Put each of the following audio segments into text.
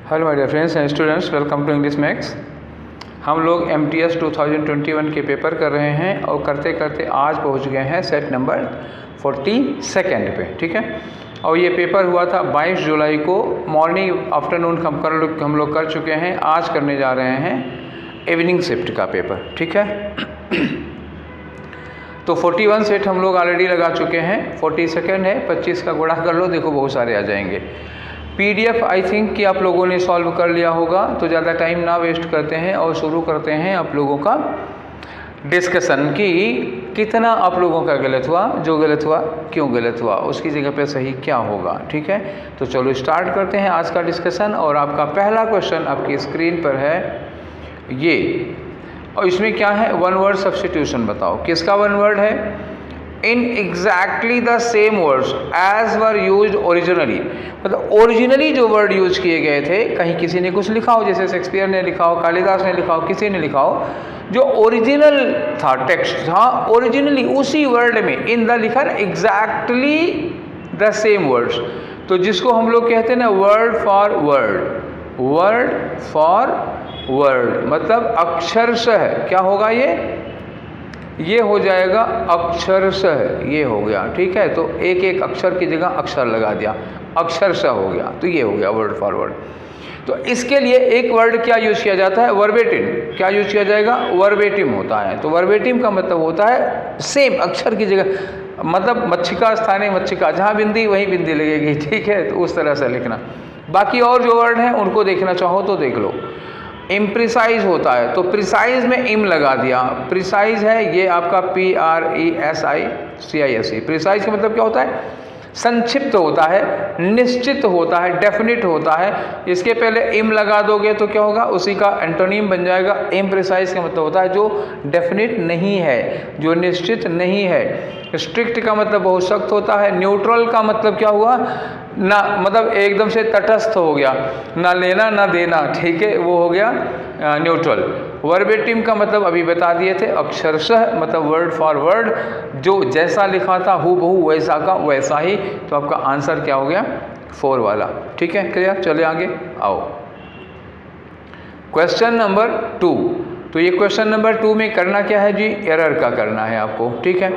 Hello my dear friends and students, welcome to English Max. हम लोग MTS 2021 के paper कर रहे हैं और करते करते आज पहुंच गए हैं सेट नंबर 42 पे। ठीक है, और ये पेपर हुआ था 22 जुलाई को। मॉर्निंग आफ्टरनून हम लोग कर चुके हैं। आज करने जा रहे हैं इवनिंग शिफ्ट का पेपर। ठीक है तो 41 सेट हम लोग ऑलरेडी लगा चुके हैं। 42 है, 25 का गुणा कर लो, देखो बहुत सारे आ जाएंगे। PDF आई थिंक कि आप लोगों ने सॉल्व कर लिया होगा, तो ज़्यादा टाइम ना वेस्ट करते हैं और शुरू करते हैं आप लोगों का डिस्कशन कि कितना आप लोगों का गलत हुआ, जो गलत हुआ क्यों गलत हुआ, उसकी जगह पे सही क्या होगा। ठीक है, तो चलो स्टार्ट करते हैं आज का डिस्कशन। और आपका पहला क्वेश्चन आपकी स्क्रीन पर है ये, और इसमें क्या है, वन वर्ड सब्स्टिट्यूशन बताओ। किसका वन वर्ड है? In exactly the same words as were used originally, मतलब ओरिजिनली जो वर्ड यूज किए गए थे, कहीं किसी ने कुछ लिखा हो, जैसे शेक्सपियर ने लिखा हो, कालिदास ने लिखा हो, किसी ने लिखा हो, जो ओरिजिनल था, टेक्स्ट था, ओरिजिनली उसी वर्ड में इन द लिखा एग्जैक्टली द सेम वर्ड्स, तो जिसको हम लोग कहते हैं ना word for word, word for word, मतलब अक्षरशः क्या होगा, ये हो जाएगा अक्षरशः, ये हो गया। ठीक है, तो एक एक अक्षर की जगह अक्षर लगा दिया, अक्षरशः हो गया, तो ये हो गया वर्ड फॉर वर्ड। तो इसके लिए एक वर्ड क्या यूज किया जाता है, वर्बेटिम। क्या यूज किया जाएगा? वर्बेटिम होता है। तो वर्बेटिम का मतलब होता है सेम अक्षर की जगह, मतलब मच्छिका स्थाने मच्छिका, जहाँ बिंदी वहीं बिंदी लगेगी। ठीक है, तो उस तरह से लिखना। बाकी और जो वर्ड हैं उनको देखना चाहो तो देख लो। इम्प्रिसाइज होता है, तो प्रिसाइज में इम लगा दिया, प्रिसाइज है ये आपका PRESICISE। प्रिसाइज का मतलब क्या होता है? संक्षिप्त होता है, निश्चित होता है, डेफिनिट होता है। इसके पहले इम लगा दोगे तो क्या होगा, उसी का एंटोनिम बन जाएगा। इम्प्रिसाइज का मतलब होता है जो डेफिनिट नहीं है, जो निश्चित नहीं है। स्ट्रिक्ट का मतलब बहुत सख्त होता है। न्यूट्रल का मतलब क्या हुआ, ना मतलब एकदम से तटस्थ हो गया, ना लेना ना देना। ठीक है, वो हो गया न्यूट्रल। वर्बेटिम का मतलब अभी बता दिए थे, अक्षरशः मतलब वर्ड फॉर वर्ड, जो जैसा लिखा था हूबहू वैसा का वैसा ही। तो आपका आंसर क्या हो गया, 4 वाला। ठीक है, क्लियर। चले आगे आओ, क्वेश्चन नंबर 2। तो ये क्वेश्चन नंबर 2 में करना क्या है जी, एरर का करना है आपको। ठीक है,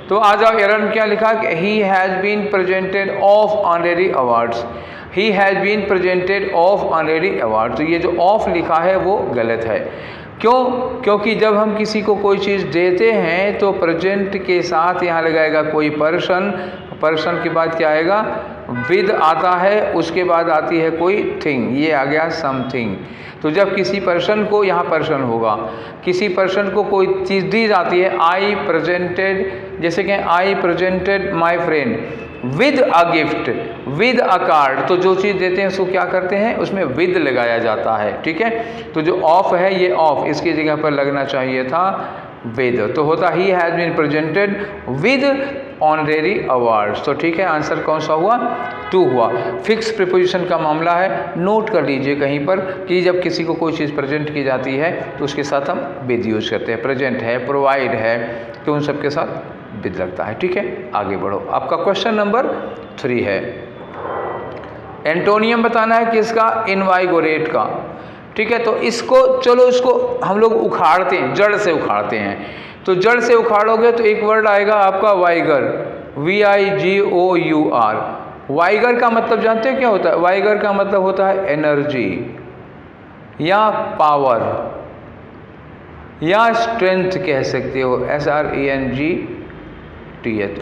तो आ जाओ। एरर में क्या लिखा कि he has been presented of honorary awards, he has been presented of honorary award. तो ये जो ऑफ लिखा है वो गलत है। क्यों? क्योंकि जब हम किसी को कोई चीज़ देते हैं तो प्रेजेंट के साथ यहाँ लगाएगा कोई पर्सन, पर्सन के बाद क्या आएगा, विद आता है, उसके बाद आती है कोई थिंग, ये आ गया समथिंग। तो जब किसी पर्सन को, यहाँ पर्सन होगा, किसी पर्सन को कोई चीज़ दी जाती है, आई प्रेजेंटेड, जैसे कि I presented my friend with a gift, with a card, तो जो चीज़ देते हैं उसको क्या करते हैं, उसमें विद लगाया जाता है। ठीक है, तो जो ऑफ है ये ऑफ, इसकी जगह पर लगना चाहिए था विद, तो होता he has been presented with honorary awards. तो ठीक है, आंसर कौन सा हुआ, 2 हुआ। फिक्स प्रीपोजिशन का मामला है, नोट कर लीजिए कहीं पर कि जब किसी को कोई चीज़ प्रेजेंट की जाती है तो उसके साथ हम विद यूज करते हैं। प्रेजेंट है, प्रोवाइड है, तो उन सब के साथ विद लगता है। ठीक है, आगे बढ़ो। आपका क्वेश्चन नंबर 3 है, एंटोनियम बताना है किसका, इनवाइगोरेट का। ठीक है, तो इसको चलो, इसको हम लोग उखाड़ते हैं, जड़ से उखाड़ते हैं। तो जड़ से उखाड़ोगे तो एक वर्ड आएगा आपका वाइगर, VIGOUR। वाइगर का मतलब जानते हो क्या होता है? वाइगर का मतलब होता है एनर्जी या पावर या स्ट्रेंथ कह सकते हो, SRENGTH,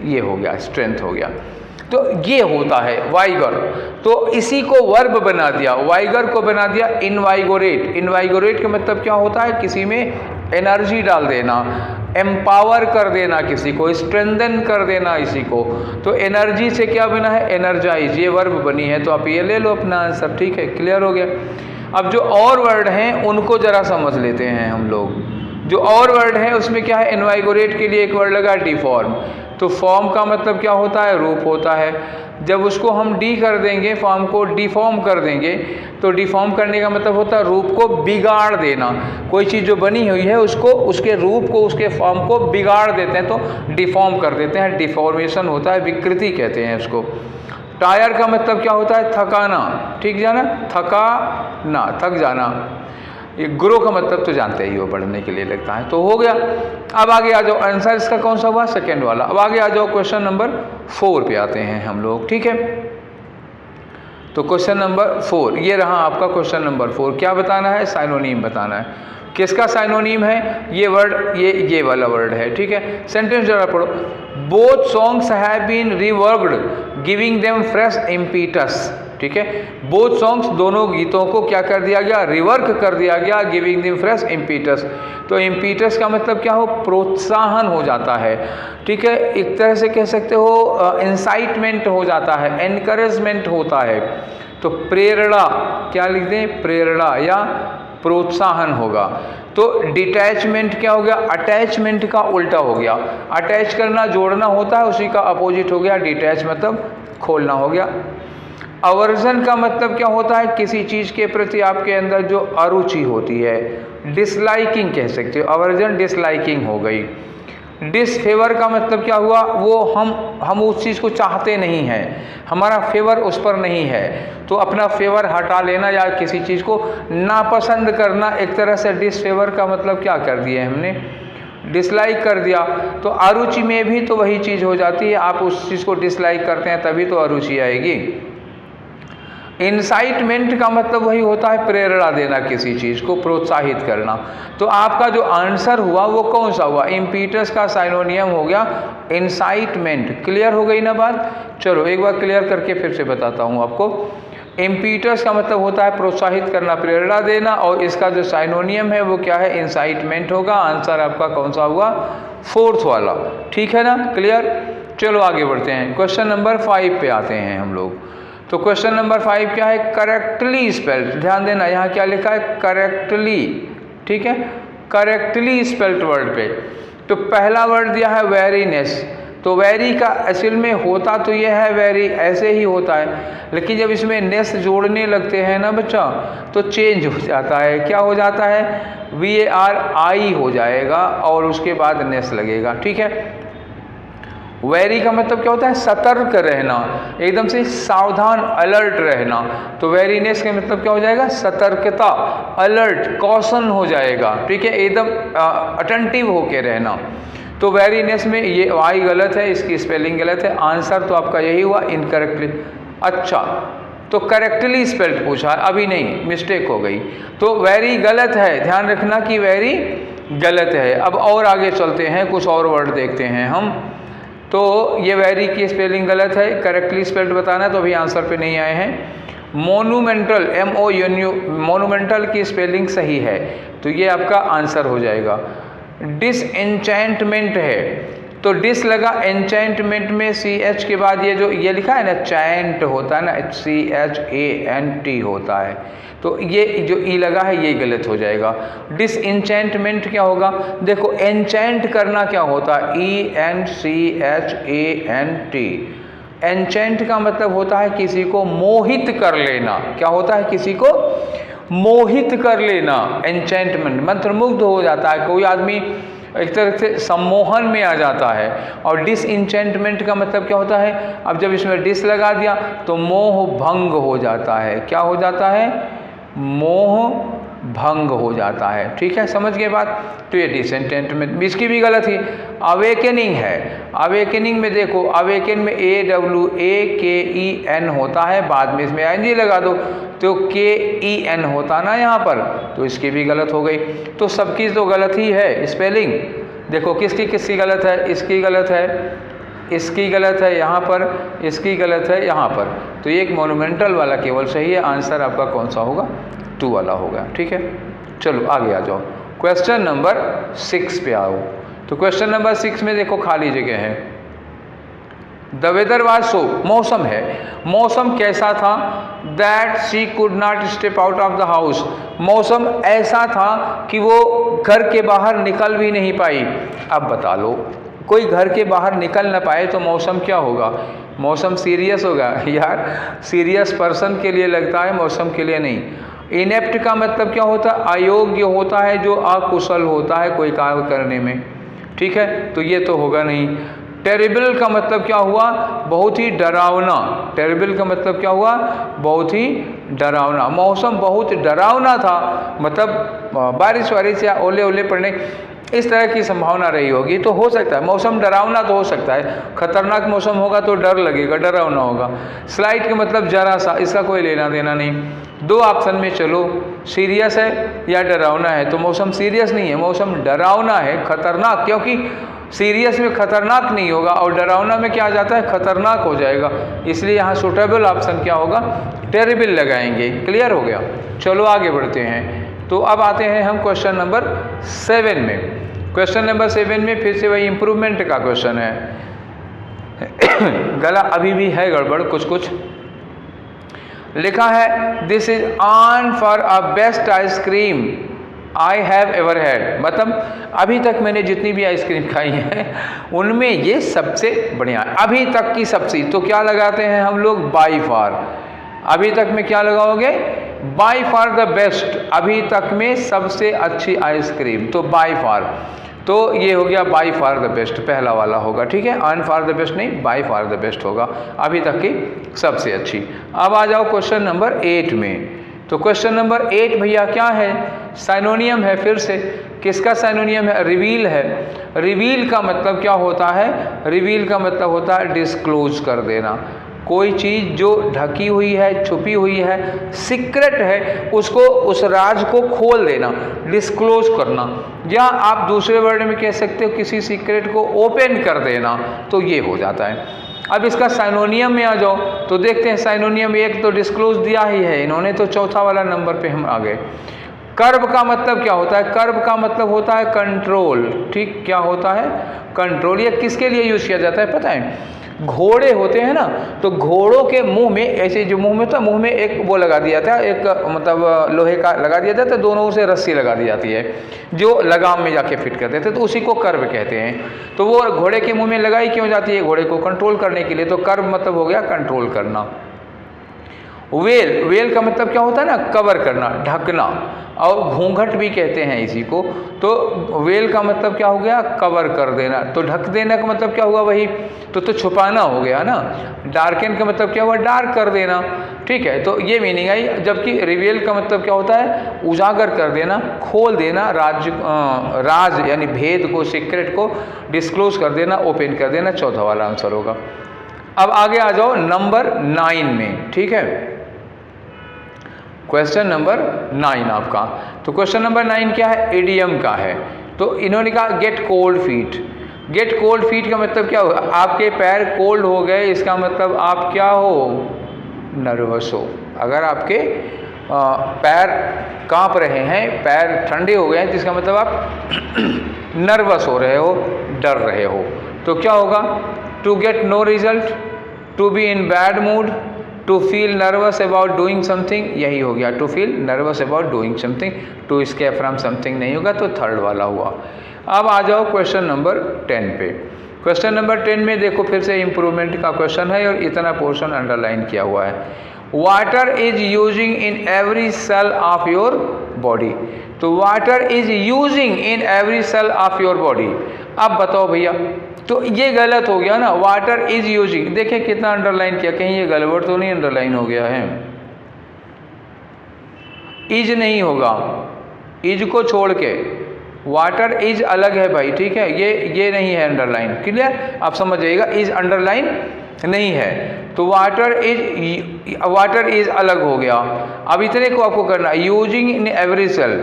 ये हो गया स्ट्रेंथ हो गया। तो ये होता है वाइगर। तो इसी को वर्ब बना दिया, वाइगर को बना दिया इनवाइगोरेट। इनवाइगोरेट का मतलब क्या होता है, किसी में एनर्जी डाल देना, एम्पावर कर देना किसी को, स्ट्रेंथन कर देना इसी को। तो एनर्जी से क्या बना है, एनर्जाइज, ये वर्ब बनी है। तो आप ये ले लो अपना आंसर। ठीक है, क्लियर हो गया। अब जो और वर्ड हैं उनको जरा समझ लेते हैं हम लोग। जो और वर्ड है उसमें क्या है, इनवाइगोरेट के लिए एक वर्ड लगा डिफॉर्म। तो फॉर्म का मतलब क्या होता है, रूप होता है। जब उसको हम डी कर देंगे, फॉर्म को डिफॉर्म कर देंगे, तो डिफॉर्म करने का मतलब होता है रूप को बिगाड़ देना। कोई चीज़ जो बनी हुई है उसको, उसके रूप को, उसके फॉर्म को बिगाड़ देते हैं, तो डिफॉर्म कर देते हैं। डिफॉर्मेशन होता है, विकृति कहते हैं उसको। टायर का मतलब क्या होता है? थकाना, ठीक जाना, थकाना, थक जाना। ये ग्रो का मतलब तो जानते ही हो, बढ़ने के लिए लगता है। तो हो गया। अब आगे आ जाओ, आंसर इसका कौन सा हुआ? सेकेंड वाला। अब आगे आ जाओ, क्वेश्चन नंबर 4 पे आते हैं हम लोग, ठीक है। तो क्वेश्चन नंबर 4 ये रहा आपका क्वेश्चन नंबर 4। क्या बताना है? साइनोनिम बताना है। किसका साइनोनिम है? ये वर्ड, ये वाला वर्ड है, ठीक है। सेंटेंस जरा पढ़ो। Both songs have been reworked giving them fresh impetus, ठीक है। बोथ सॉन्ग्स, दोनों गीतों को क्या कर दिया गया? रिवर्क कर दिया गया, गिविंग देम फ्रेश इम्पीटस। तो इम्पीटस का मतलब क्या हो? प्रोत्साहन हो जाता है, ठीक है। एक तरह से कह सकते हो इंसाइटमेंट हो जाता है, एनकरेजमेंट होता है। तो प्रेरणा, क्या लिख दें? प्रेरणा या प्रोत्साहन होगा। तो डिटैचमेंट क्या हो गया? अटैचमेंट का उल्टा हो गया। अटैच करना, जोड़ना होता है, उसी का अपोजिट हो गया डिटैच, मतलब खोलना हो गया। अवर्जन का मतलब क्या होता है? किसी चीज़ के प्रति आपके अंदर जो अरुचि होती है, डिसलाइकिंग कह सकते हो। अवर्जन डिसलाइकिंग हो गई। डिसफेवर का मतलब क्या हुआ? वो हम उस चीज़ को चाहते नहीं हैं, हमारा फेवर उस पर नहीं है, तो अपना फेवर हटा लेना या किसी चीज़ को नापसंद करना। एक तरह से डिसफेवर का मतलब क्या कर दिया हमने? डिसलाइक कर दिया। तो अरुचि में भी तो वही चीज़ हो जाती है, आप उस चीज़ को डिसलाइक करते हैं तभी तो अरुचि आएगी। इंसाइटमेंट का मतलब वही होता है प्रेरणा देना, किसी चीज़ को प्रोत्साहित करना। तो आपका जो आंसर हुआ वो कौन सा हुआ? इम्पीटस का साइनोनियम हो गया इंसाइटमेंट। क्लियर हो गई ना बात? चलो एक बार क्लियर करके फिर से बताता हूँ आपको। इम्पीटस का मतलब होता है प्रोत्साहित करना, प्रेरणा देना, और इसका जो साइनोनियम है वो क्या है? इंसाइटमेंट होगा। आंसर आपका कौन सा हुआ? 4th वाला, ठीक है ना? क्लियर। चलो आगे बढ़ते हैं, क्वेश्चन नंबर 5 पे आते हैं हम लोग। तो क्वेश्चन नंबर 5 क्या है? Correctly spelled. ध्यान देना, यहाँ क्या लिखा है? करेक्टली, ठीक है। करेक्टली स्पेल्ड वर्ड पे तो पहला वर्ड दिया है वेरीनेस। तो वेरी का असल में होता तो ये है वेरी, ऐसे ही होता है, लेकिन जब इसमें नेस जोड़ने लगते हैं ना बच्चा, तो चेंज हो जाता है। क्या हो जाता है? VARI हो जाएगा और उसके बाद नेस लगेगा, ठीक है। वेरी का मतलब क्या होता है? सतर्क रहना, एकदम से सावधान, अलर्ट रहना। तो वेरीनेस का मतलब क्या हो जाएगा? सतर्कता, अलर्ट, कॉशन हो जाएगा, ठीक है, एकदम अटेंटिव होके रहना। तो वेरीनेस में ये वाई गलत है, इसकी स्पेलिंग गलत है। आंसर तो आपका यही हुआ, इनकरेक्टली। अच्छा, तो करेक्टली स्पेल्ड पूछा, अभी नहीं, मिस्टेक हो गई। तो वेरी गलत है, ध्यान रखना कि वेरी गलत है। अब और आगे चलते हैं, कुछ और वर्ड देखते हैं हम। तो ये वेरी की स्पेलिंग गलत है, करेक्टली स्पेल्ड बताना है, तो अभी आंसर पे नहीं आए हैं। मोनूमेंटल, MONU, मोनूमेंटल की स्पेलिंग सही है, तो ये आपका आंसर हो जाएगा। डिसएन्चेंटमेंट है, तो डिस लगा, एन्चेंटमेंट में CH के बाद ये जो ये लिखा है ना, चैंट होता है ना, CHANT होता है, तो ये जो ई लगा है ये गलत हो जाएगा। डिसएन्चेंटमेंट क्या होगा? देखो, एन्चेंट करना क्या होता है? ENCHANT। एन्चेंट का मतलब होता है किसी को मोहित कर लेना। क्या होता है? किसी को मोहित कर लेना। एन्चेंटमेंट, मंत्रमुग्ध हो जाता है कोई आदमी, एक तरह से सम्मोहन में आ जाता है। और डिसएन्चेंटमेंट का मतलब क्या होता है? अब जब इसमें डिस लगा दिया तो मोह भंग हो जाता है। क्या हो जाता है? मोह भंग हो जाता है, ठीक है, समझ गए बात? तो ये डिसएन्चेंटमेंट, इसकी भी गलत ही। अवेकनिंग है, अवेकनिंग में देखो, अवेकन में AWAKEN होता है, बाद में इसमें ING लगा दो तो KEN होता ना यहाँ पर, तो इसकी भी गलत हो गई। तो सबकी तो गलत ही है स्पेलिंग। देखो किसकी किसकी गलत है? इसकी गलत है, इसकी गलत है यहाँ पर, इसकी गलत है यहाँ पर। तो ये एक मोनूमेंटल वाला केवल सही है। आंसर आपका कौन सा होगा? 2 वाला होगा, ठीक है। चलो आगे आ जाओ, क्वेश्चन नंबर 6 पे आओ। तो क्वेश्चन नंबर 6 में देखो खाली जगह है। द वेदर वाज सो, मौसम है, मौसम कैसा था? That she could not step out of the house, मौसम ऐसा था कि वो घर के बाहर निकल भी नहीं पाई। अब बता लो, कोई घर के बाहर निकल ना पाए तो मौसम क्या होगा? मौसम सीरियस होगा यार, सीरियस पर्सन के लिए लगता है, मौसम के लिए नहीं। इनेप्ट का मतलब क्या होता है? अयोग्य होता है, जो अकुशल होता है कोई कार्य करने में, ठीक है, तो ये तो होगा नहीं। टेरिबल का मतलब क्या हुआ? बहुत ही डरावना। टेरिबल का मतलब क्या हुआ? बहुत ही डरावना। मौसम बहुत डरावना था, मतलब बारिश वारिश या ओले ओले पड़ने इस तरह की संभावना रही होगी। तो हो सकता है मौसम डरावना तो हो सकता है, खतरनाक मौसम होगा तो डर लगेगा, डरावना होगा। स्लाइट का मतलब जरा सा, इसका कोई लेना देना नहीं। दो ऑप्शन में चलो, सीरियस है या डरावना है। तो मौसम सीरियस नहीं है, मौसम डरावना है, खतरनाक, क्योंकि सीरियस में खतरनाक नहीं होगा और डरावना में क्या आ जाता है? खतरनाक हो जाएगा। इसलिए यहाँ सूटेबल ऑप्शन क्या होगा? टेरिबल लगाएंगे। क्लियर हो गया? चलो आगे बढ़ते हैं। तो अब आते हैं हम क्वेश्चन नंबर 7 में। क्वेश्चन नंबर 7 में फिर से वही इम्प्रूवमेंट का क्वेश्चन है। गला अभी भी है गड़बड़ कुछ कुछ। लिखा है this is on for a best ice cream I have ever had. मतलब अभी तक मैंने जितनी भी आइसक्रीम खाई है उनमें ये सबसे बढ़िया, अभी तक की सबसे। तो क्या लगाते हैं हम लोग? बाई फार। अभी तक में क्या लगाओगे? बाई फार द बेस्ट, अभी तक में सबसे अच्छी आइसक्रीम। तो बाई फार, तो ये हो गया बाई फार द बेस्ट, पहला वाला होगा। ठीक है, ऑन फार द बेस्ट नहीं, बाई फार द बेस्ट होगा, अभी तक की सबसे अच्छी। अब आ जाओ क्वेश्चन नंबर 8 में। तो क्वेश्चन नंबर 8 भैया क्या है? साइनोनियम है। फिर से किसका साइनोनियम है? रिवील है। रिवील का मतलब क्या होता है? रिवील का मतलब होता है डिस्क्लोज कर देना। कोई चीज़ जो ढकी हुई है, छुपी हुई है, सीक्रेट है, उसको, उस राज को खोल देना, डिस्क्लोज करना, या आप दूसरे वर्ड में कह सकते हो किसी सीक्रेट को ओपन कर देना, तो ये हो जाता है। अब इसका साइनोनियम में आ जाओ तो देखते हैं। साइनोनियम एक तो डिस्क्लोज दिया ही है इन्होंने, तो चौथा वाला नंबर पे हम आ गए। कर्व का मतलब क्या होता है? कर्व का मतलब होता है कंट्रोल। ठीक, क्या होता है? कंट्रोल। ये किसके लिए यूज किया जाता है पता है? घोड़े होते हैं ना, तो घोड़ों के मुंह में ऐसे, जो मुंह में था, मुंह में एक वो लगा दिया था, एक मतलब लोहे का लगा दिया जाता है, दोनों से रस्सी लगा दी जाती है जो लगाम में जाके फिट कर देते हैं, तो उसी को कर्व कहते हैं। तो वो घोड़े के मुंह में लगाई क्यों जाती है? घोड़े को कंट्रोल करने के लिए। तो कर्व मतलब हो गया कंट्रोल करना। वेल, वेल का मतलब क्या होता है ना? कवर करना, ढकना, और घूंघट भी कहते हैं इसी को। तो वेल का मतलब क्या हो गया? कवर कर देना। तो ढक देना का मतलब क्या हुआ? वही तो छुपाना हो गया ना। डार्कन का मतलब क्या हुआ? डार्क कर देना। ठीक है, तो ये मीनिंग आई। जबकि रिवील का मतलब क्या होता है? उजागर कर देना, खोल देना, राज यानी भेद को, सीक्रेट को डिस्क्लोज कर देना, ओपन कर देना। चौथा वाला आंसर होगा। अब आगे आ जाओ नंबर 9 में। ठीक है, क्वेश्चन नंबर 9 आपका। तो क्वेश्चन नंबर 9 क्या है? इडियम का है। तो इन्होंने कहा gate cold feet. Gate cold feet का मतलब क्या होगा? आपके पैर कोल्ड हो गए, इसका मतलब आप क्या हो? नर्वस हो। अगर आपके पैर कांप रहे हैं, पैर ठंडे हो गए हैं, जिसका मतलब आप नर्वस हो रहे हो, डर रहे हो। तो क्या होगा? To get no result, to be in bad mood, to feel nervous about doing something, यही हो गया। To feel nervous about doing something, to escape from something नहीं होगा, तो थर्ड वाला हुआ। अब आ जाओ क्वेश्चन नंबर 10 पे। क्वेश्चन नंबर 10 में देखो फिर से इम्प्रूवमेंट का क्वेश्चन है और इतना पोर्शन अंडरलाइन किया हुआ है। Water is using in every cell of your body. तो water is using in every cell of your body. अब बताओ भैया, तो ये गलत हो गया ना। वाटर इज यूजिंग, देखिए कितना अंडरलाइन किया, कहीं ये गलत तो नहीं अंडरलाइन हो गया है? इज नहीं होगा, इज को छोड़ के वाटर इज अलग है भाई। ठीक है, ये नहीं है अंडरलाइन। क्लियर? आप समझ जाइएगा, इज अंडरलाइन नहीं है। तो वाटर इज अलग हो गया। अब इतने को आपको करना है, यूजिंग इन एवरी सेल।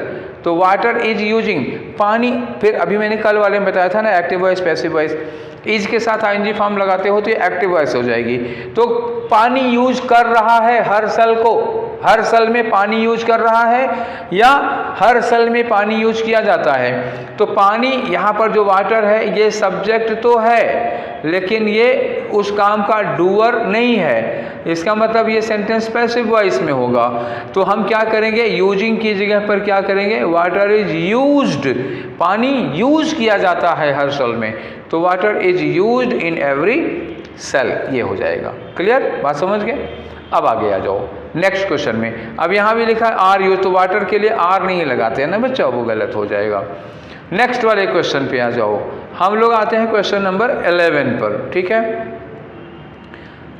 तो वाटर इज यूजिंग, पानी, फिर अभी मैंने कल वाले में बताया था ना, active voice passive voice, is के साथ आईएनजी फॉर्म लगाते हो तो ये एक्टिव वॉइस हो जाएगी। तो पानी यूज कर रहा है हर सेल को, हर सेल में पानी यूज कर रहा है या हर सेल में पानी यूज किया जाता है। तो पानी यहाँ पर जो वाटर है ये सब्जेक्ट तो है, लेकिन ये उस काम का डूअर नहीं है। इसका मतलब ये सेंटेंस पैसिव वॉइस में होगा। तो हम क्या करेंगे? यूजिंग की जगह पर क्या करेंगे? वाटर इज यूज्ड, पानी यूज किया जाता है हर सेल में, तो water is used in every cell, ये हो जाएगा। क्लियर? बात समझ गए? अब आगे आ जाओ नेक्स्ट क्वेश्चन में। अब यहाँ भी लिखा है आर यूज, तो वाटर के लिए आर नहीं लगाते हैं ना बच्चा, वो गलत हो जाएगा। नेक्स्ट वाले क्वेश्चन पे आ जाओ। हम लोग आते हैं क्वेश्चन नंबर 11 पर, ठीक है।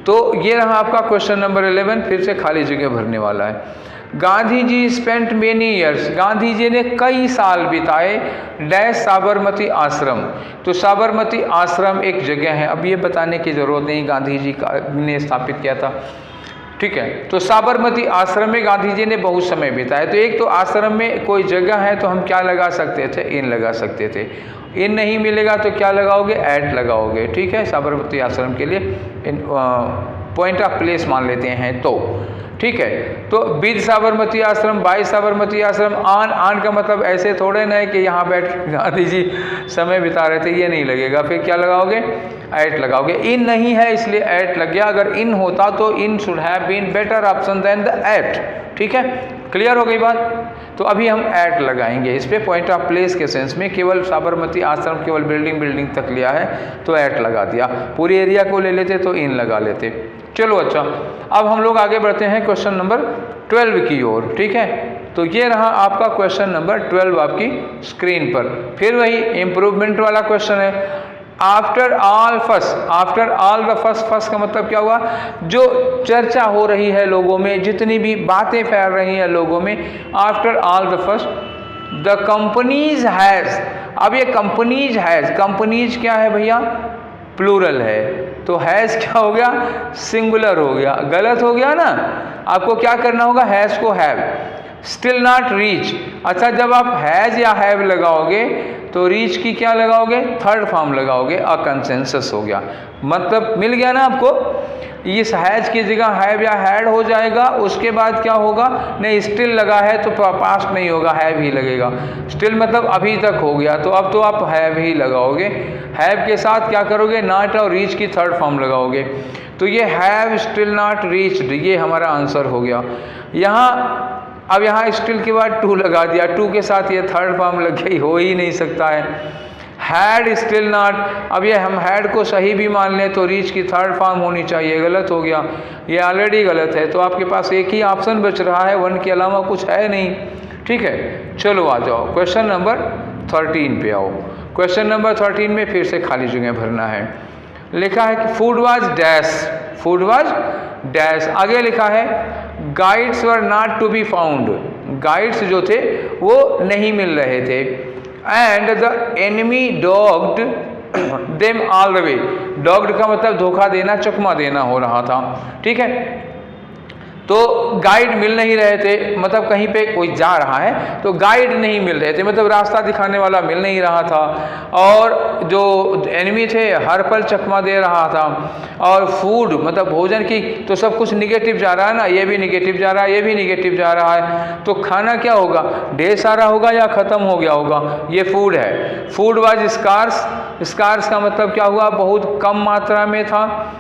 तो ये रहा आपका क्वेश्चन नंबर 11, फिर से खाली जगह भरने वाला है। Gandhi ji spent many years, Gandhi ji ने कई साल बिताए डैश साबरमती आश्रम। तो साबरमती आश्रम एक जगह है, अब ये बताने की ज़रूरत नहीं, गांधी जी ने स्थापित किया था, ठीक है। तो साबरमती आश्रम में गांधी जी ने बहुत समय बिताया। तो एक तो आश्रम में कोई जगह है तो हम क्या लगा सकते थे, इन लगा सकते थे। इन नहीं मिलेगा तो क्या लगाओगे, एट लगाओगे, ठीक है। साबरमती आश्रम के लिए पॉइंट ऑफ प्लेस मान लेते हैं तो, ठीक है। तो विद साबरमती आश्रम, बाय साबरमती आश्रम, आन का मतलब ऐसे थोड़े ना है कि यहाँ बैठ गांधी जी समय बिता रहे थे, ये नहीं लगेगा। फिर क्या लगाओगे, एट लगाओगे। इन नहीं है इसलिए एट लग गया। अगर इन होता तो in should have been better option than the at, ठीक है। क्लियर हो गई बात। तो अभी हम एट लगाएंगे इस पे, पॉइंट ऑफ प्लेस के सेंस में। केवल साबरमती आश्रम केवल बिल्डिंग तक लिया है तो एट लगा दिया। पूरी एरिया को ले लेते तो इन लगा लेते। चलो अच्छा, अब हम लोग आगे बढ़ते हैं क्वेश्चन नंबर 12 की ओर, ठीक है। तो ये रहा आपका क्वेश्चन नंबर 12 आपकी स्क्रीन पर। फिर वही इम्प्रूवमेंट वाला क्वेश्चन है। आफ्टर ऑल द फर्स्ट का मतलब क्या हुआ, जो चर्चा हो रही है लोगों में, जितनी भी बातें फैल रही हैं लोगों में, after all the first the companies has. अब ये कंपनीज क्या है भैया, प्लूरल है, तो हैज़ क्या हो गया, सिंगुलर हो गया। गलत हो गया ना, आपको क्या करना होगा, हैज़ को हैव। स्टिल नॉट रीच, अच्छा जब आप हैज़ या हैव लगाओगे तो रीच की क्या लगाओगे, थर्ड फॉर्म लगाओगे, अ कंसेंसस हो गया। मतलब मिल गया ना आपको, इस हैज की जगह हैव या हैड हो जाएगा। उसके बाद क्या होगा, नहीं स्टिल लगा है तो पास्ट नहीं होगा, हैव ही लगेगा। स्टिल मतलब अभी तक हो गया, तो अब तो आप हैव ही लगाओगे। हैव के साथ क्या करोगे, नॉट और रीच की थर्ड फॉर्म लगाओगे। तो ये हैव स्टिल नॉट रीच्ड, ये हमारा आंसर हो गया। अब यहाँ स्टिल के बाद टू लगा दिया, टू के साथ ये थर्ड फॉर्म लग गई, हो ही नहीं सकता है। हैड स्टिल नॉट, अब ये हम हैड को सही भी मान लें तो रीच की थर्ड फॉर्म होनी चाहिए, गलत हो गया, ये ऑलरेडी गलत है। तो आपके पास एक ही ऑप्शन बच रहा है, वन के अलावा कुछ है नहीं, ठीक है। चलो आ जाओ क्वेश्चन नंबर 13 पे आओ। क्वेश्चन नंबर 13 में फिर से खाली जगह भरना है। लिखा है कि फूड वाज डैश, आगे लिखा है guides were not to be found, guides जो थे वो नहीं मिल रहे थे। And the enemy dogged them all the way, dogged का मतलब धोखा देना, चकमा देना हो रहा था, ठीक है। तो गाइड मिल नहीं रहे थे, मतलब कहीं पे कोई जा रहा है तो गाइड नहीं मिल रहे थे, मतलब रास्ता दिखाने वाला मिल नहीं रहा था। और जो एनिमी थे हर पल चकमा दे रहा था। और फूड मतलब भोजन की, तो सब कुछ निगेटिव जा रहा है ना, ये भी निगेटिव जा रहा है, ये भी निगेटिव जा रहा है। तो खाना क्या होगा, ढेर सारा होगा या ख़त्म हो गया होगा, ये फूड है। फूड वाज स्कार्स का मतलब क्या हुआ, बहुत कम मात्रा में था।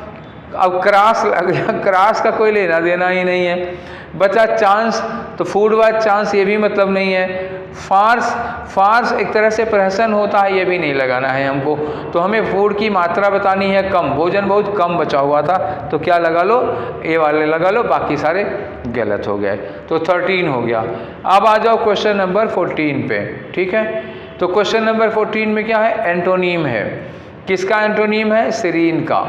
अब क्रास लग गया, क्रास का कोई लेना देना ही नहीं है। बचा चांस, तो फूड वाज चांस, ये भी मतलब नहीं है। फार्स एक तरह से प्रहसन होता है, ये भी नहीं लगाना है हमको। तो हमें फूड की मात्रा बतानी है कम, भोजन बहुत कम बचा हुआ था, तो क्या लगा लो, ए वाले लगा लो, बाकी सारे गलत हो गए। तो 13 हो गया। अब आ जाओ क्वेश्चन नंबर 14 पे, ठीक है। तो क्वेश्चन नंबर 14 में क्या है, एंटोनीम है। किसका एंटोनीम है, सीरीन का।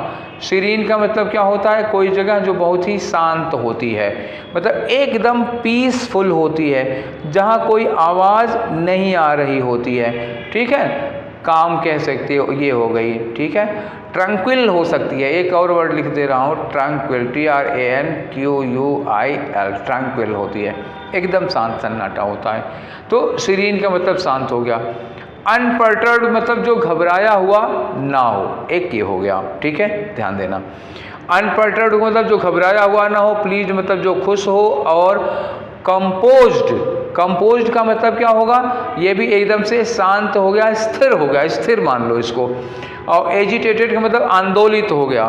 सीरीन का मतलब क्या होता है, कोई जगह जो बहुत ही शांत होती है, मतलब एकदम पीसफुल होती है, जहाँ कोई आवाज़ नहीं आ रही होती है, ठीक है। काम कह सकते हो, ये हो गई, ठीक है। ट्रंक्विल हो सकती है, एक और वर्ड लिख दे रहा हूँ, ट्रंक्विल, TRANQUIL, ट्रंक्विल होती है, एकदम शांत सन्नाटा होता है। तो सीरीन का मतलब शांत हो गया। अनपर्टर्ड मतलब जो घबराया हुआ ना हो, एक ये हो गया, ठीक है, ध्यान देना। अनपर्टर्ड मतलब जो घबराया हुआ ना हो, प्लीज मतलब जो खुश हो। और कंपोज्ड का मतलब क्या होगा, ये भी एकदम से शांत हो गया, स्थिर हो गया, स्थिर मान लो इसको। और एजिटेटेड का मतलब आंदोलित हो गया।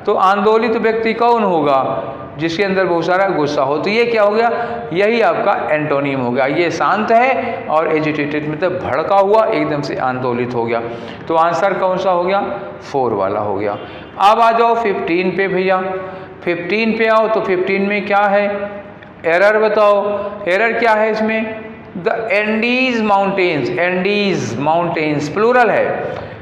तो आंदोलित व्यक्ति कौन होगा, जिसके अंदर बहुत सारा गुस्सा हो। तो ये क्या हो गया, यही आपका एंटोनीम हो गया। ये शांत है और एजिटेटेड मतलब भड़का हुआ, एकदम से आंदोलित हो गया। तो आंसर कौन सा हो गया, 4 वाला हो गया। अब आ जाओ 15 पे भैया, 15 पे आओ। तो 15 में क्या है, एरर बताओ। एरर क्या है इसमें, द एंडीज माउंटेन्स प्लूरल है,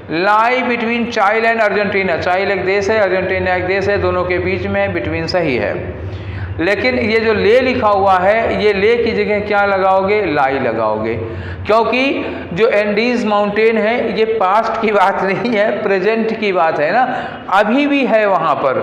लाई बिटवीन चाइल एंड अर्जेंटीना, चाइल एक देश है, अर्जेंटीना एक देश है, दोनों के बीच में बिटवीन सही है। लेकिन ये जो ले लिखा हुआ है, ये ले की जगह क्या लगाओगे, लाई लगाओगे, क्योंकि जो एंडीज माउंटेन है ये पास्ट की बात नहीं है, प्रेजेंट की बात है ना, अभी भी है वहाँ पर।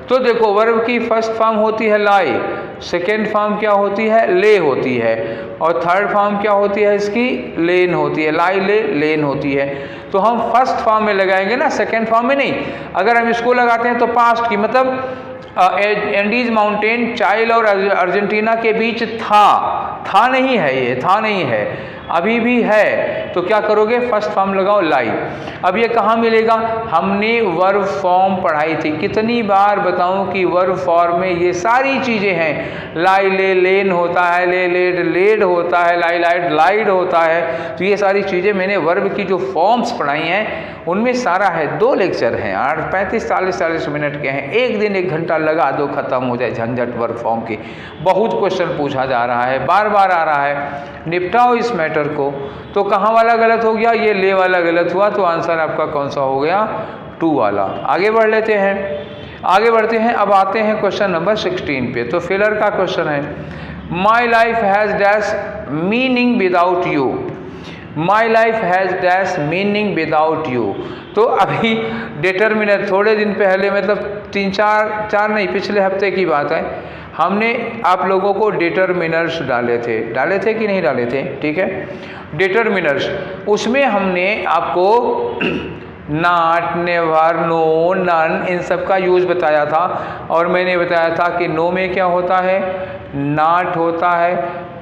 तो देखो वर्ब की फर्स्ट फॉर्म होती है लाई, सेकेंड फॉर्म क्या होती है, ले होती है, और थर्ड फॉर्म क्या होती है इसकी, लेन होती है, लाई ले लेन होती है। तो हम फर्स्ट फॉर्म में लगाएंगे ना, सेकेंड फॉर्म में नहीं। अगर हम इसको लगाते हैं तो पास्ट की, मतलब एंडीज माउंटेन चाइल और अर्जेंटीना के बीच था नहीं है, ये था नहीं है, अभी भी है। तो क्या करोगे, फर्स्ट फॉर्म लगाओ लाई। अब ये कहाँ मिलेगा, हमने वर्ब फॉर्म पढ़ाई थी, कितनी बार बताऊं कि वर्ब फॉर्म में ये सारी चीज़ें हैं, लाई ले लेन होता है, ले लेड लेड होता है, लाई लाइड लाइड होता है। तो ये सारी चीज़ें मैंने वर्ब की जो फॉर्म्स पढ़ाई हैं उनमें सारा है। 2 लेक्चर हैं, 35-40 मिनट के हैं, एक दिन 1 घंटा लगा दो, खत्म हो जाए झंझट वर्ब फॉर्म की। बहुत क्वेश्चन पूछा जा रहा है, बार बार आ रहा है, निपटाओ इस मैटर को। तो कहाँ वाला गलत हो गया, ये ले वाला गलत हुआ, तो आंसर आपका कौन सा हो गया, 2 वाला। आगे बढ़ लेते हैं, आगे बढ़ते हैं। अब आते हैं क्वेश्चन नंबर 16 पे। तो फिलर का क्वेश्चन है, माई life has dash meaning without you, my life has dash meaning without you. तो अभी डिटर्मिनर थोड़े दिन पहले, मतलब 3-4 नहीं, पिछले हफ्ते की बात है, हमने आप लोगों को डिटर्मिनर्स डाले थे कि नहीं डाले थे, ठीक है, डिटर्मिनर्स। उसमें हमने आपको नॉट, नेवर, नो, नन, इन सब का यूज़ बताया था, और मैंने बताया था कि नो में क्या होता है, नॉट होता है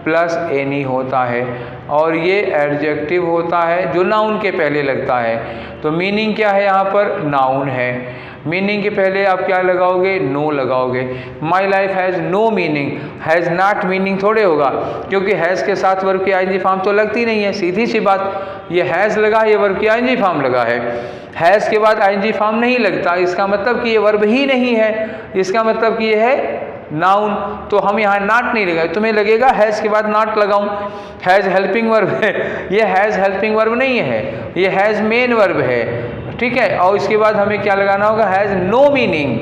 प्लस एनी होता है, और ये एडजेक्टिव होता है जो नाउन के पहले लगता है। तो मीनिंग क्या है, यहाँ पर नाउन है, मीनिंग के पहले आप क्या लगाओगे, नो लगाओगे। My life has no meaning, has not meaning थोड़े होगा, क्योंकि हैज़ के साथ वर्ब की आईएनजी फॉर्म तो लगती नहीं है, सीधी सी बात। ये हैज़ लगा, ये वर्ब की आईएनजी फॉर्म लगा है, हैज़ के बाद आईएनजी फॉर्म नहीं लगता, इसका मतलब कि ये वर्ब ही नहीं है, इसका मतलब कि ये है नाउन। तो हम यहाँ नॉट नहीं लगाए, तुम्हें लगेगा हैज़ के बाद नॉट लगाऊं, हैज़ हेल्पिंग वर्ब है, ये हैज़ हेल्पिंग वर्ब नहीं है, ये हैज़ मेन वर्ब है, ठीक है। और इसके बाद हमें क्या लगाना होगा, has no meaning,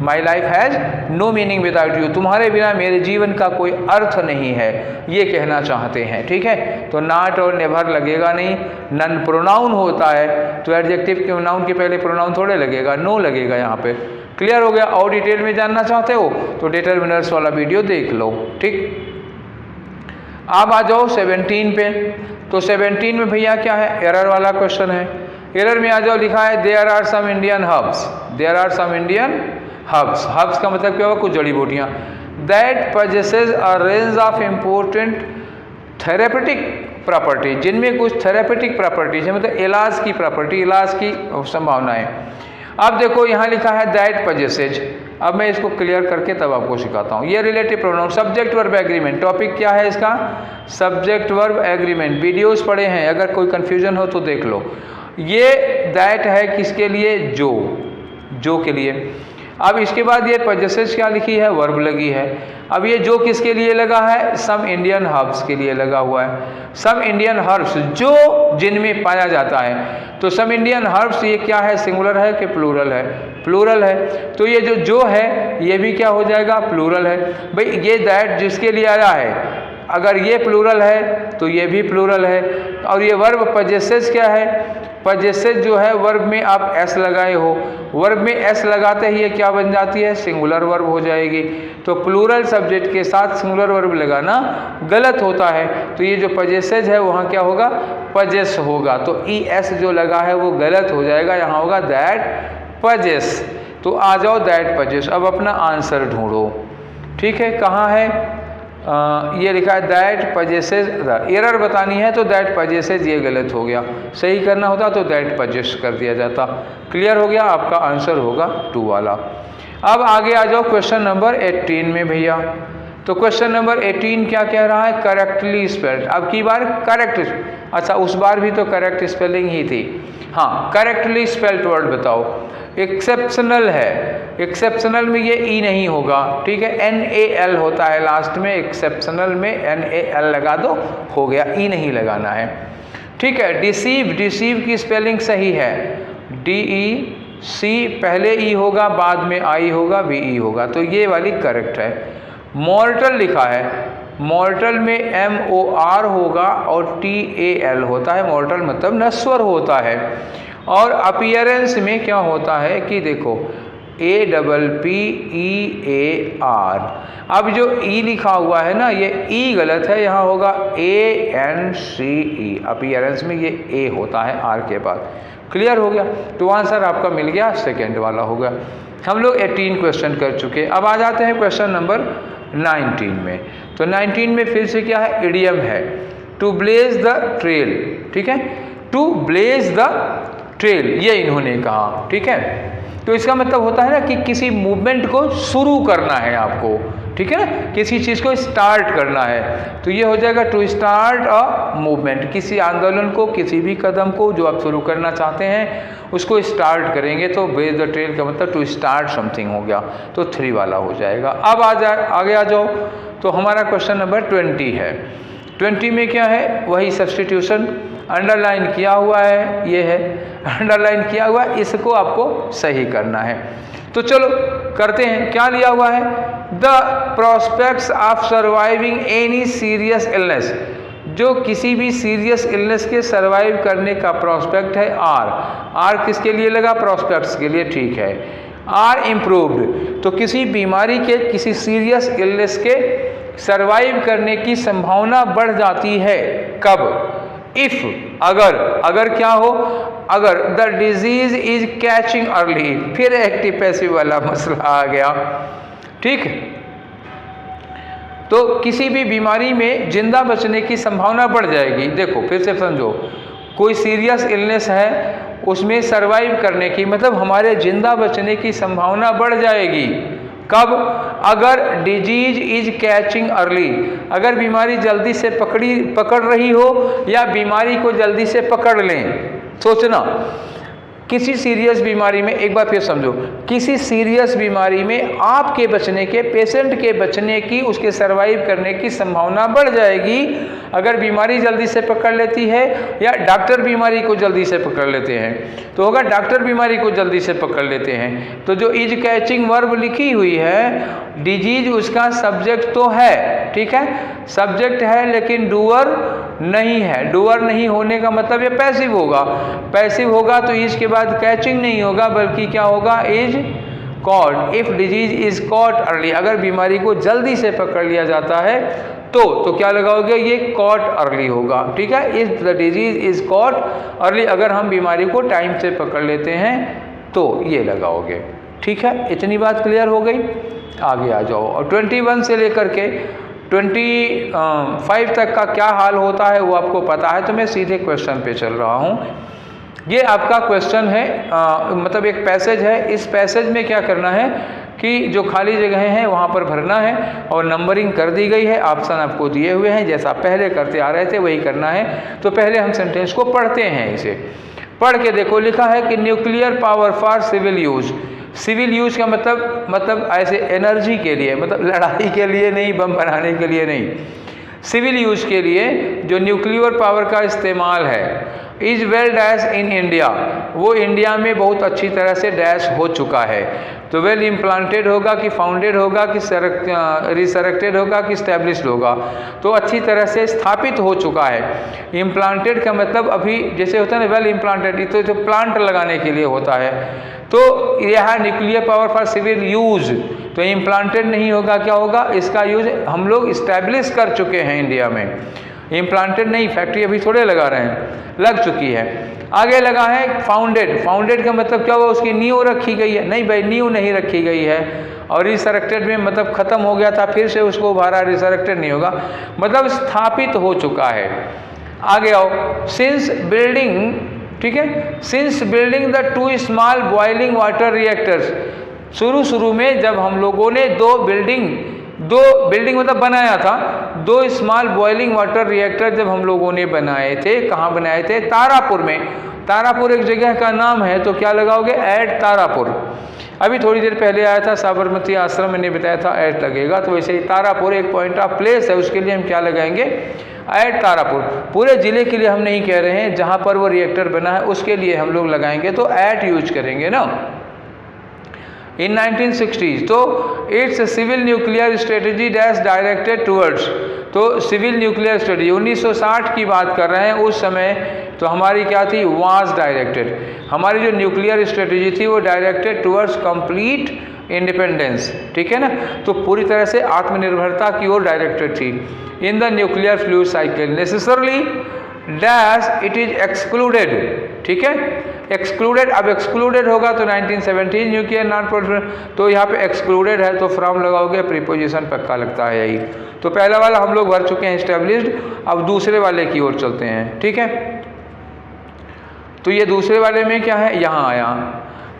my life has no meaning without you, तुम्हारे बिना मेरे जीवन का कोई अर्थ नहीं है, ये कहना चाहते हैं, ठीक है। तो नॉट और नेवर लगेगा नहीं, नन प्रोनाउन होता है, तो एडजेक्टिव के नाउन के पहले प्रोनाउन थोड़े लगेगा, नो लगेगा यहाँ पे। क्लियर हो गया। और डिटेल में जानना चाहते हो तो डिटर्मिनर्स वाला वीडियो देख लो, ठीक। अब आ जाओ 17 पे। तो 17 में भैया क्या है, एरर वाला क्वेश्चन है। एरर में आ जाओ, लिखा है there are some Indian herbs, there are some Indian herbs. Herbs का मतलब क्या होगा, कुछ जड़ी बूटियाँ, that possesses a range of important therapeutic property, जिनमें कुछ थेरेपेटिक प्रॉपर्टीज है, मतलब इलाज की प्रॉपर्टी, इलाज की संभावनाएं। अब देखो यहाँ लिखा है दैट पजेसेज, अब मैं इसको क्लियर करके तब आपको सिखाता हूँ। ये relative pronoun, subject verb agreement, topic क्या है इसका, सब्जेक्ट वर्ब एग्रीमेंट। वीडियोस पढ़े हैं, अगर कोई कंफ्यूजन हो तो देख लो। ये दैट है किसके लिए, जो के लिए। अब इसके बाद ये पजेसेस क्या लिखी है, वर्ब लगी है। अब ये जो किसके लिए लगा है, सम इंडियन हर्ब्स के लिए लगा हुआ है। सम इंडियन हर्ब्स, जो जिनमें पाया जाता है। तो सम इंडियन हर्ब्स ये क्या है, सिंगुलर है कि प्लूरल है, प्लूरल है। तो ये जो है ये भी क्या हो जाएगा, प्लूरल है। भाई ये दैट जिसके लिए आया है, अगर ये प्लूरल है तो ये भी प्लूरल है। और ये वर्ब पजेसेस क्या है, पजेसेस जो है वर्ब में आप एस लगाए हो, वर्ब में एस लगाते ही ये क्या बन जाती है, सिंगुलर वर्ब हो जाएगी। तो प्लूरल सब्जेक्ट के साथ सिंगुलर वर्ब लगाना गलत होता है। तो ये जो पजेसेस है वहाँ क्या होगा, पजेस होगा। तो ई एस जो लगा है वो गलत हो जाएगा, यहाँ होगा दैट पजेस। तो आ जाओ दैट पजेस। अब अपना आंसर ढूंढो, ठीक है, कहाँ है, ये लिखा है दैट पजेसेस। एरर बतानी है तो दैट पजेसेस, ये गलत हो गया, सही करना होता तो दैट पजेस कर दिया जाता। क्लियर हो गया, आपका आंसर होगा 2 वाला। अब आगे आ जाओ क्वेश्चन नंबर 18 में भैया। तो क्वेश्चन नंबर 18 क्या कह रहा है, करेक्टली स्पेल्ड। अब की बार करेक्ट, अच्छा उस बार भी तो करेक्ट स्पेलिंग ही थी, हाँ, करेक्टली स्पेल्ड वर्ड बताओ। एक्सेप्शनल है, एक्सेप्शनल में ये ई नहीं होगा, ठीक है, NAL होता है लास्ट में, एक्सेप्शनल में NAL लगा दो, हो गया, ई नहीं लगाना है, ठीक है। डिसीव, डिसीव की स्पेलिंग सही है, DEC, पहले ई होगा, बाद में आई होगा, VE होगा, तो ये वाली करेक्ट है। मॉर्टल लिखा है, मॉर्टल में MOR होगा और TAL होता है, मॉर्टल मतलब नश्वर होता है। और अपीयरेंस में क्या होता है कि देखो APPEAR, अब जो ई लिखा हुआ है ना, ये ई गलत है, यहाँ होगा ANCE, अपीयरेंस में ये ए होता है आर के बाद। क्लियर हो गया, तो आंसर आपका मिल गया, सेकेंड वाला होगा। हम लोग 18 क्वेश्चन कर चुके। अब आ जाते हैं क्वेश्चन नंबर 19 में। तो 19 में फिर से क्या है, इडियम है, टू ब्लेज द ट्रेल, ठीक है, टू ब्लेज द ट्रेल, ये इन्होंने कहा, ठीक है। तो इसका मतलब होता है ना कि किसी मूवमेंट को शुरू करना है आपको, ठीक है ना, किसी चीज़ को स्टार्ट करना है, तो ये हो जाएगा टू स्टार्ट अ मूवमेंट, किसी आंदोलन को, किसी भी कदम को जो आप शुरू करना चाहते हैं उसको स्टार्ट करेंगे, तो ब्लेज द ट्रेल का मतलब टू स्टार्ट समथिंग हो गया, तो 3 वाला हो जाएगा। अब आगे आ जाओ, तो हमारा क्वेश्चन नंबर 20 है। 20 में क्या है, वही सब्स्टिट्यूशन, अंडरलाइन किया हुआ है, ये है अंडरलाइन किया हुआ, इसको आपको सही करना है। तो चलो करते हैं, क्या लिया हुआ है, the prospects of surviving any serious illness, जो किसी भी सीरियस इलनेस के सर्वाइव करने का प्रोस्पेक्ट है, आर किसके लिए लगा, प्रोस्पेक्ट्स के लिए, ठीक है। आर इम्प्रूव्ड, तो किसी बीमारी के, किसी सीरियस इलनेस के सर्वाइव करने की संभावना बढ़ जाती है, कब, इफ, अगर क्या हो, अगर the disease is catching early, फिर एक्टिव पैसिव वाला मसला आ गया, ठीक। तो किसी भी बीमारी में जिंदा बचने की संभावना बढ़ जाएगी। देखो फिर से समझो, कोई सीरियस इलनेस है, उसमें सरवाइव करने की मतलब हमारे जिंदा बचने की संभावना बढ़ जाएगी, कब, अगर डिजीज इज कैचिंग अर्ली, अगर बीमारी जल्दी से पकड़ रही हो या बीमारी को जल्दी से पकड़ लें। सोचना, किसी सीरियस बीमारी में, एक बार फिर समझो, किसी सीरियस बीमारी में आपके बचने के, पेशेंट के बचने की, उसके सरवाइव करने की संभावना बढ़ जाएगी अगर बीमारी जल्दी से पकड़ लेती है या डॉक्टर बीमारी को जल्दी से पकड़ लेते हैं। तो होगा डॉक्टर बीमारी को जल्दी से पकड़ लेते हैं, तो जो इज कैचिंग वर्ब लिखी हुई है, डिजीज उसका सब्जेक्ट तो है, ठीक है, सब्जेक्ट है लेकिन डूअर नहीं है। डूअर नहीं होने का मतलब ये पैसिव होगा, पैसिव होगा तो इज के बाद कैचिंग नहीं होगा बल्कि क्या होगा, is caught. If disease is caught early, अगर बीमारी को जल्दी से पकड़ लिया जाता है तो क्या लगाओगे, ये कॉट अर्ली होगा, ठीक है। If the disease is caught early, अगर हम बीमारी को टाइम से पकड़ लेते हैं तो ये लगाओगे, ठीक है। इतनी बात क्लियर हो गई, आगे आ जाओ। और 21 से लेकर के 25 तक का क्या हाल होता है वो आपको पता है, तो मैं सीधे क्वेश्चन पे चल रहा हूँ। ये आपका क्वेश्चन है, मतलब एक पैसेज है, इस पैसेज में क्या करना है कि जो खाली जगह हैं वहाँ पर भरना है और नंबरिंग कर दी गई है, ऑप्शन आपको दिए हुए हैं, जैसा पहले करते आ रहे थे वही करना है। तो पहले हम सेंटेंस को पढ़ते हैं, इसे पढ़ के देखो। लिखा है कि nuclear power for civil use, civil use का मतलब ऐसे एनर्जी के लिए, मतलब लड़ाई के लिए नहीं, बम बनाने के लिए नहीं, सिविल यूज के लिए जो न्यूक्लियर पावर का इस्तेमाल है, is well dash in India, वो इंडिया में बहुत अच्छी तरह से डैश हो चुका है। तो वेल इम्प्लांटेड होगा कि फाउंडेड होगा कि रिसरेक्टेड होगा कि स्टैब्लिश्ड होगा, तो अच्छी तरह से स्थापित हो चुका है। इम्प्लांटेड का मतलब अभी जैसे होता है ना, वेल इम्प्लांटेड, तो जो प्लांट लगाने के लिए होता है, तो यह nuclear power for civil use, तो इम्प्लांटेड नहीं होगा, क्या होगा, इसका यूज हम लोग इस्टेब्लिश कर चुके हैं इंडिया में। इम्प्लांटेड नहीं, फैक्ट्री अभी थोड़े लगा रहे हैं, लग चुकी है। आगे लगा है फाउंडेड, फाउंडेड का मतलब क्या हुआ, उसकी नींव रखी गई है, नहीं भाई नींव नहीं रखी गई है। और रिसरेक्टेड में मतलब खत्म हो गया था, फिर से उसको उभारा, रिसरेक्टेड नहीं होगा, मतलब स्थापित हो चुका है। आगे आओ, सिंस बिल्डिंग, ठीक है, since building the 2 small boiling water reactors, शुरू में जब हम लोगों ने दो बिल्डिंग मतलब बनाया था, 2 स्मॉल बॉइलिंग वाटर रिएक्टर जब हम लोगों ने बनाए थे, कहाँ बनाए थे, तारापुर में। तारापुर एक जगह का नाम है, तो क्या लगाओगे? ऐट तारापुर। अभी थोड़ी देर पहले आया था साबरमती आश्रम, मैंने बताया था ऐट लगेगा, तो वैसे ही तारापुर एक पॉइंट ऑफ प्लेस है, उसके लिए हम क्या लगाएंगे? ऐट तारापुर। पूरे ज़िले के लिए हम नहीं कह रहे हैं, जहाँ पर वो रिएक्टर बना है उसके लिए हम लोग लगाएंगे तो ऐट यूज करेंगे ना। इन 1960s, तो it's civil nuclear strategy dash directed towards, तो सिविल न्यूक्लियर स्ट्रेटजी 1960 की बात कर रहे हैं, उस समय तो हमारी क्या थी? Was directed. हमारी जो न्यूक्लियर स्ट्रेटजी थी वो डायरेक्टेड टूवर्ड्स कंप्लीट इंडिपेंडेंस, ठीक है ना, तो पूरी तरह से आत्मनिर्भरता की ओर डायरेक्टेड थी। In the nuclear fluid cycle necessarily dash it is excluded, ठीक है, एक्सक्लूडेड। अब एक्सक्लूडेड होगा तो 1917 न्यूक्लियर नॉन प्रोलिफरेशन, तो यहाँ पे एक्सक्लूडेड है तो फ्रॉम लगाओगे, प्रीपोजिशन पक्का लगता है यही। तो पहला वाला हम लोग भर चुके हैं एस्टेब्लिश्ड, अब दूसरे वाले की ओर चलते हैं, ठीक है। तो ये दूसरे वाले में क्या है? यहाँ आया,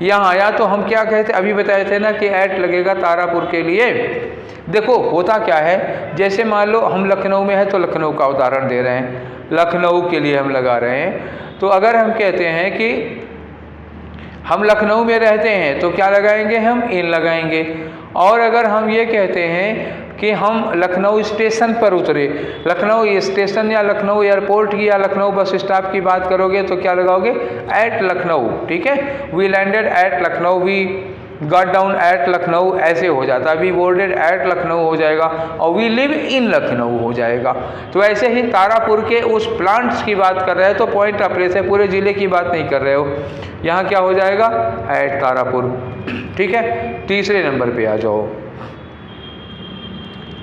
यहाँ आया तो हम क्या कहते, अभी बताए थे ना कि ऐट लगेगा तारापुर के लिए। देखो होता क्या है, जैसे मान लो हम लखनऊ में है तो लखनऊ का उदाहरण दे रहे हैं, लखनऊ के लिए हम लगा रहे हैं। तो अगर हम कहते हैं कि हम लखनऊ में रहते हैं तो क्या लगाएंगे? हम इन लगाएंगे। और अगर हम ये कहते हैं कि हम लखनऊ स्टेशन पर उतरे, लखनऊ स्टेशन या लखनऊ एयरपोर्ट की या लखनऊ बस स्टॉप की बात करोगे तो क्या लगाओगे? एट लखनऊ, ठीक है। We landed at Lucknow, we got down at Lucknow, ऐसे हो जाता है। वी बोर्डेड एट लखनऊ हो जाएगा और वी लिव इन लखनऊ हो जाएगा। तो ऐसे ही तारापुर के उस प्लांट्स की बात कर रहे हैं तो पॉइंट ऑफ प्लेस है, पूरे ज़िले की बात नहीं कर रहे हो। यहाँ क्या हो जाएगा? एट तारापुर, ठीक है। तीसरे नंबर पे आ जाओ,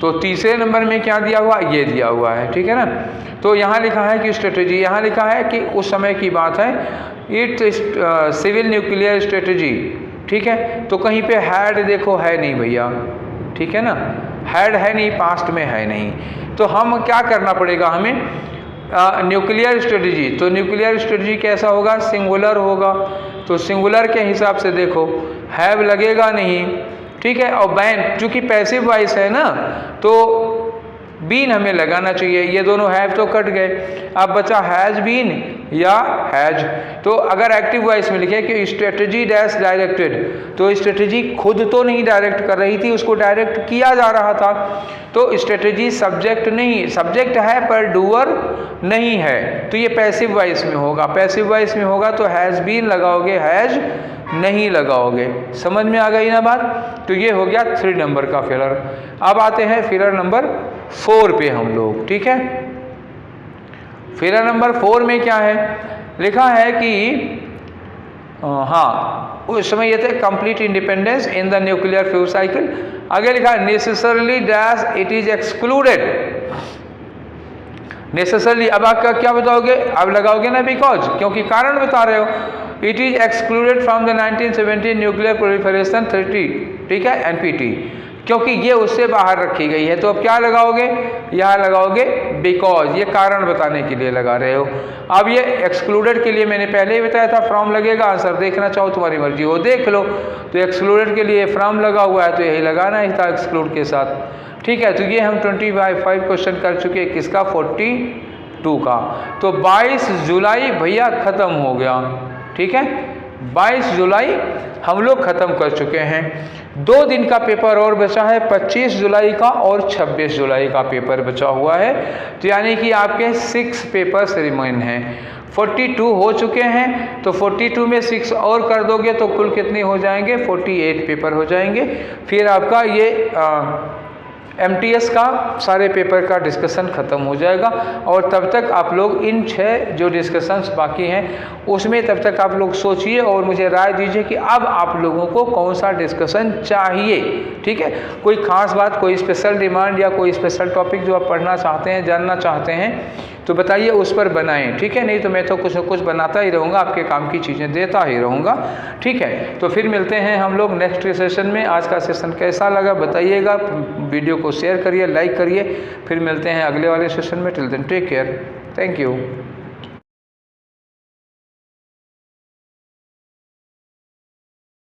तो तीसरे नंबर में क्या दिया हुआ? ये दिया हुआ है, ठीक है ना। तो यहाँ लिखा है कि स्ट्रेटजी, यहाँ लिखा है कि उस समय की बात है, इट सिविल न्यूक्लियर स्ट्रेटजी, ठीक है। तो कहीं पे हैड देखो है नहीं भैया, ठीक है ना, हैड है नहीं, पास्ट में है नहीं। तो हम क्या करना पड़ेगा हमें? न्यूक्लियर स्ट्रेटजी, तो न्यूक्लियर स्ट्रेटजी कैसा होगा? सिंगुलर होगा। तो सिंगुलर के हिसाब से देखो हैव लगेगा नहीं, ठीक है। और बैन चूँकि पैसिव वॉइस है ना, तो बीन हमें लगाना चाहिए, ये दोनों हैव तो कट गए, अब बचा हैज बीन या हैज। तो अगर एक्टिव वॉइस में लिखे कि स्ट्रेटजी डैश डायरेक्टेड, तो स्ट्रेटजी खुद तो नहीं डायरेक्ट कर रही थी, उसको डायरेक्ट किया जा रहा था। तो स्ट्रेटजी सब्जेक्ट नहीं, सब्जेक्ट है पर डूअर नहीं है, तो ये पैसिव वॉइस में होगा। पैसिव वॉइस में होगा तो हैज़ बीन लगाओगे, हैज नहीं लगाओगे। समझ में आ गई ना बात? तो ये हो गया 3 नंबर का फिलर। अब आते हैं फिलर नंबर 4 पे हम लोग, ठीक है। फिलर नंबर 4 में क्या है? लिखा है कि हाँ, उस समय ये थे complete independence in the nuclear fuel cycle. आगे लिखा है necessarily dash it is excluded, necessarily. अब आप क्या बताओगे? अब लगाओगे ना बिकॉज, क्योंकि कारण बता रहे हो। It is excluded from the 1917 nuclear proliferation treaty, ठीक है, एनपीटी, क्योंकि ये उससे बाहर रखी गई है। तो अब क्या लगाओगे? यहाँ लगाओगे बिकॉज, ये कारण बताने के लिए लगा रहे हो। अब ये एक्सक्लूडेड के लिए मैंने पहले ही बताया था फ्रॉम लगेगा, आंसर देखना चाहो तुम्हारी मर्जी हो देख लो। तो एक्सक्लूडेड के लिए फ्रॉम लगा हुआ है तो यही लगाना ही था एक्सक्लूड के साथ, ठीक है। तो ये हम 25 क्वेश्चन कर चुके हैं, किसका? 42 का। तो 22 जुलाई भैया ख़त्म हो गया, ठीक है। 22 जुलाई हम लोग ख़त्म कर चुके हैं। 2 दिन का पेपर और बचा है, 25 जुलाई का और 26 जुलाई का पेपर बचा हुआ है। तो यानी कि आपके 6 पेपर्स रिमेन हैं। 42 हो चुके हैं, तो 42 में 6 और कर दोगे तो कुल कितने हो जाएंगे? 48 पेपर हो जाएंगे। फिर आपका ये MTS का सारे पेपर का डिस्कशन ख़त्म हो जाएगा। और तब तक आप लोग इन 6 जो डिस्कशंस बाकी हैं उसमें तब तक आप लोग सोचिए और मुझे राय दीजिए कि अब आप लोगों को कौन सा डिस्कशन चाहिए, ठीक है। कोई ख़ास बात, कोई स्पेशल डिमांड या कोई स्पेशल टॉपिक जो आप पढ़ना चाहते हैं, जानना चाहते हैं तो बताइए, उस पर बनाएं, ठीक है। नहीं तो मैं तो कुछ न कुछ बनाता ही रहूँगा, आपके काम की चीज़ें देता ही रहूँगा, ठीक है। तो फिर मिलते हैं हम लोग नेक्स्ट सेशन में। आज का सेशन कैसा लगा बताइएगा, वीडियो को शेयर करिए, लाइक करिए। फिर मिलते हैं अगले वाले सेशन में। Till then take care, thank you.